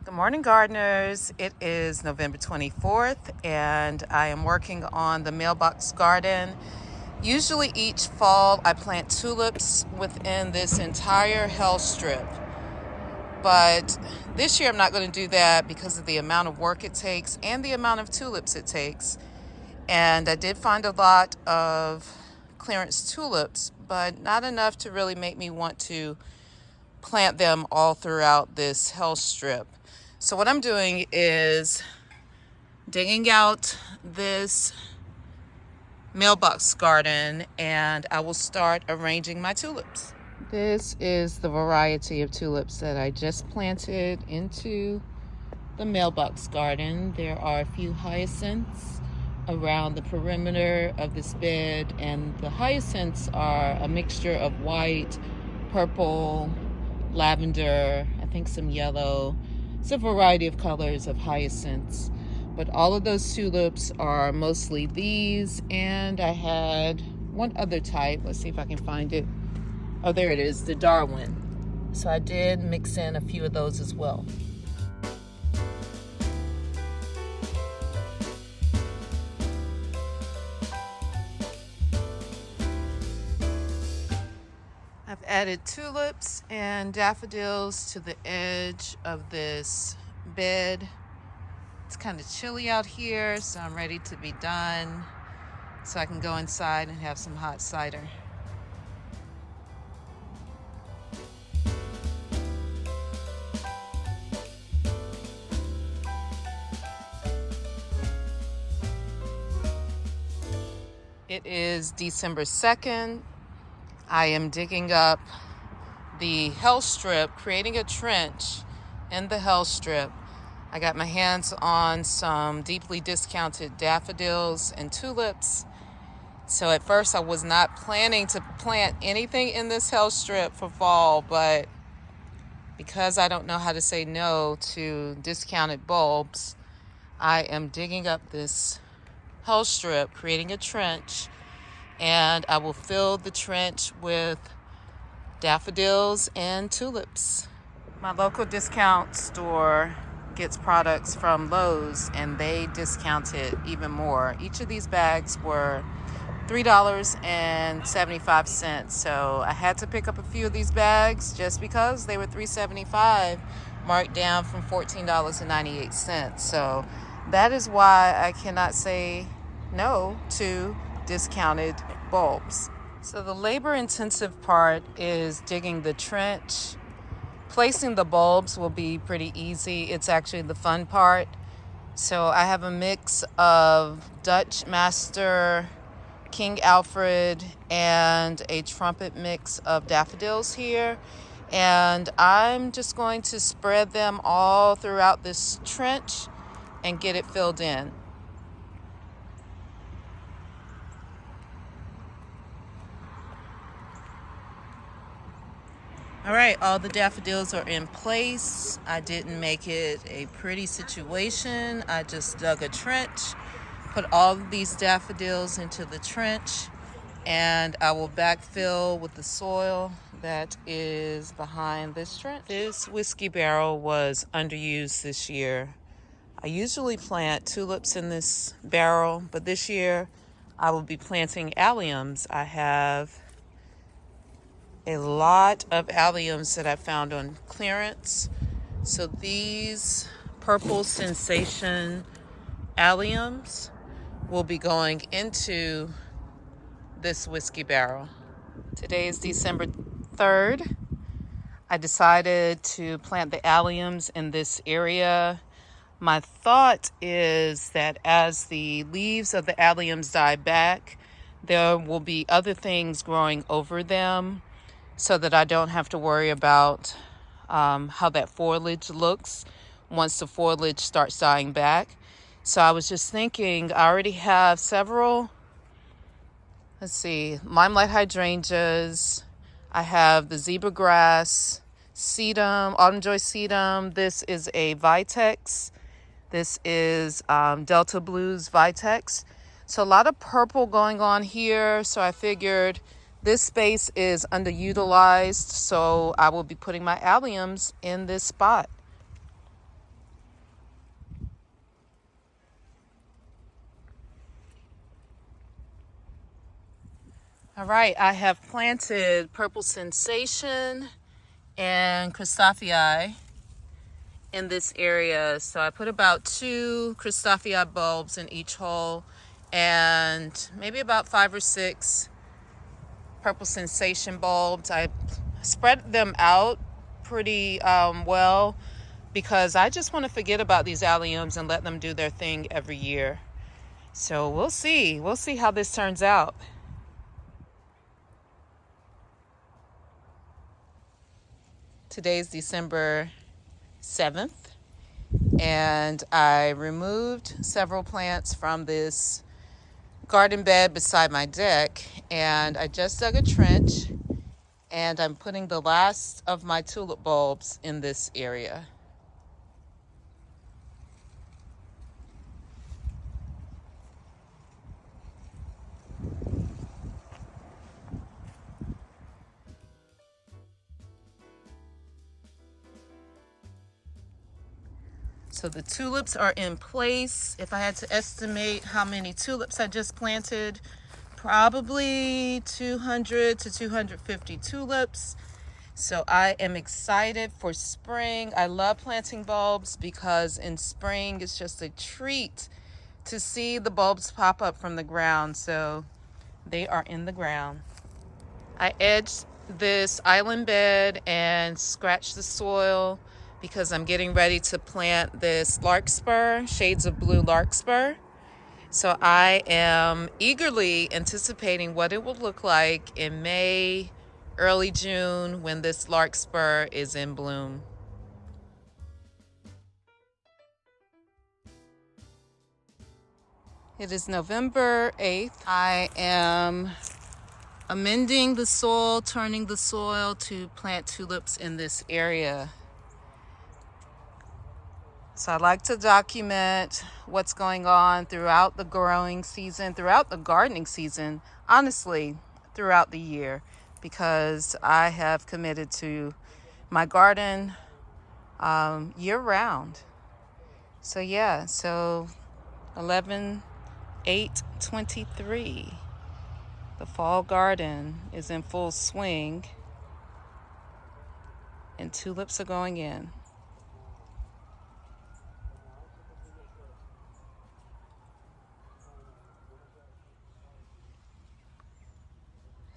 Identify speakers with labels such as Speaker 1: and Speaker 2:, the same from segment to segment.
Speaker 1: Good morning, gardeners. It is November 24th, and I am working on the mailbox garden. Usually each fall, I plant tulips within this entire hell strip. But this year, I'm not going to do that because of the amount of work it takes and the amount of tulips it takes. And I did find a lot of clearance tulips, but not enough to really make me want to plant them all throughout this hell strip. So what I'm doing is digging out this mailbox garden, and I will start arranging my tulips. This is the variety of tulips that I just planted into the mailbox garden. There are a few hyacinths around the perimeter of this bed, and the hyacinths are a mixture of white, purple, lavender, I think some yellow. It's a variety of colors of hyacinths, but all of those tulips are mostly these, and I had one other type. Let's see if I can find it. Oh, there it is, the Darwin. So I did mix in a few of those as well. I've added tulips and daffodils to the edge of this bed. It's kind of chilly out here, so I'm ready to be done so I can go inside and have some hot cider. It is December 2nd. I am digging up the hell strip, creating a trench in the hell strip. I got my hands on some deeply discounted daffodils and tulips. So at first I was not planning to plant anything in this hell strip for fall, but because I don't know how to say no to discounted bulbs, I am digging up this hell strip, creating a trench, and I will fill the trench with daffodils and tulips. My local discount store gets products from Lowe's, and they discount it even more. Each of these bags were $3.75, so I had to pick up a few of these bags just because they were $3.75, marked down from $14.98. So that is why I cannot say no to discounted bulbs. So the labor-intensive part is digging the trench. Placing the bulbs will be pretty easy. It's actually the fun part. So I have a mix of Dutch Master, King Alfred, and a trumpet mix of daffodils here. And I'm just going to spread them all throughout this trench and get it filled in. All right, all the daffodils are in place. I didn't make it a pretty situation. I just dug a trench, put all of these daffodils into the trench, and I will backfill with the soil that is behind this trench. This whiskey barrel was underused this year. I usually plant tulips in this barrel, but this year I will be planting alliums. I have a lot of alliums that I found on clearance. So these purple sensation alliums will be going into this whiskey barrel. Today is December 3rd. I decided to plant the alliums in this area. My thought is that as the leaves of the alliums die back, there will be other things growing over them, so that I don't have to worry about how that foliage looks once the foliage starts dying back. So I was just thinking, I already have several, limelight hydrangeas. I have the zebra grass, sedum, autumn joy sedum. This is a vitex. This is Delta Blues vitex. So a lot of purple going on here. So I figured this space is underutilized, so I will be putting my alliums in this spot. All right, I have planted Purple Sensation and Christophii in this area. So I put about 2 Christophii bulbs in each hole and maybe about 5 or 6 Purple Sensation bulbs. I spread them out pretty well because I just want to forget about these alliums and let them do their thing every year. So we'll see how this turns out. Today's December 7th, and I removed several plants from this garden bed beside my deck, and I just dug a trench, and I'm putting the last of my tulip bulbs in this area. So the tulips are in place. If I had to estimate how many tulips I just planted, probably 200 to 250 tulips. So I am excited for spring. I love planting bulbs because in spring it's just a treat to see the bulbs pop up from the ground. So they are in the ground. I edged this island bed and scratched the soil because I'm getting ready to plant this larkspur, shades of blue larkspur. So I am eagerly anticipating what it will look like in May, early June, when this larkspur is in bloom. It is November 8th. I am amending the soil, turning the soil to plant tulips in this area. So I like to document what's going on throughout the growing season, throughout the gardening season, honestly, throughout the year, because I have committed to my garden year round. So yeah, so 11/8/23, the fall garden is in full swing and tulips are going in.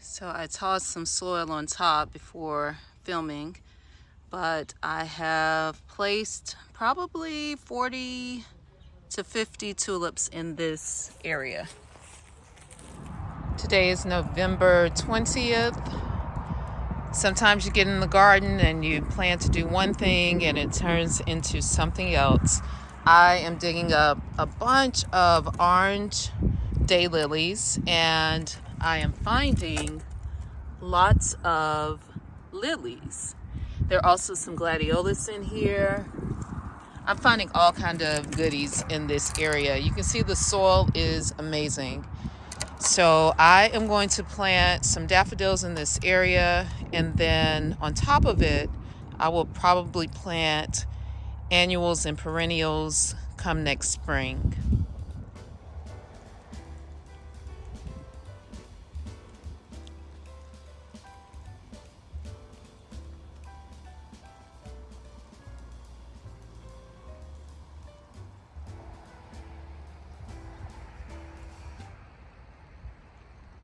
Speaker 1: So I tossed some soil on top before filming, but I have placed probably 40 to 50 tulips in this area. Today is November 20th. Sometimes you get in the garden and you plan to do one thing and it turns into something else. I am digging up a bunch of orange daylilies and I am finding lots of lilies. There are also some gladiolus in here. I'm finding all kind of goodies in this area. You can see the soil is amazing. So I am going to plant some daffodils in this area, and then on top of it, I will probably plant annuals and perennials come next spring.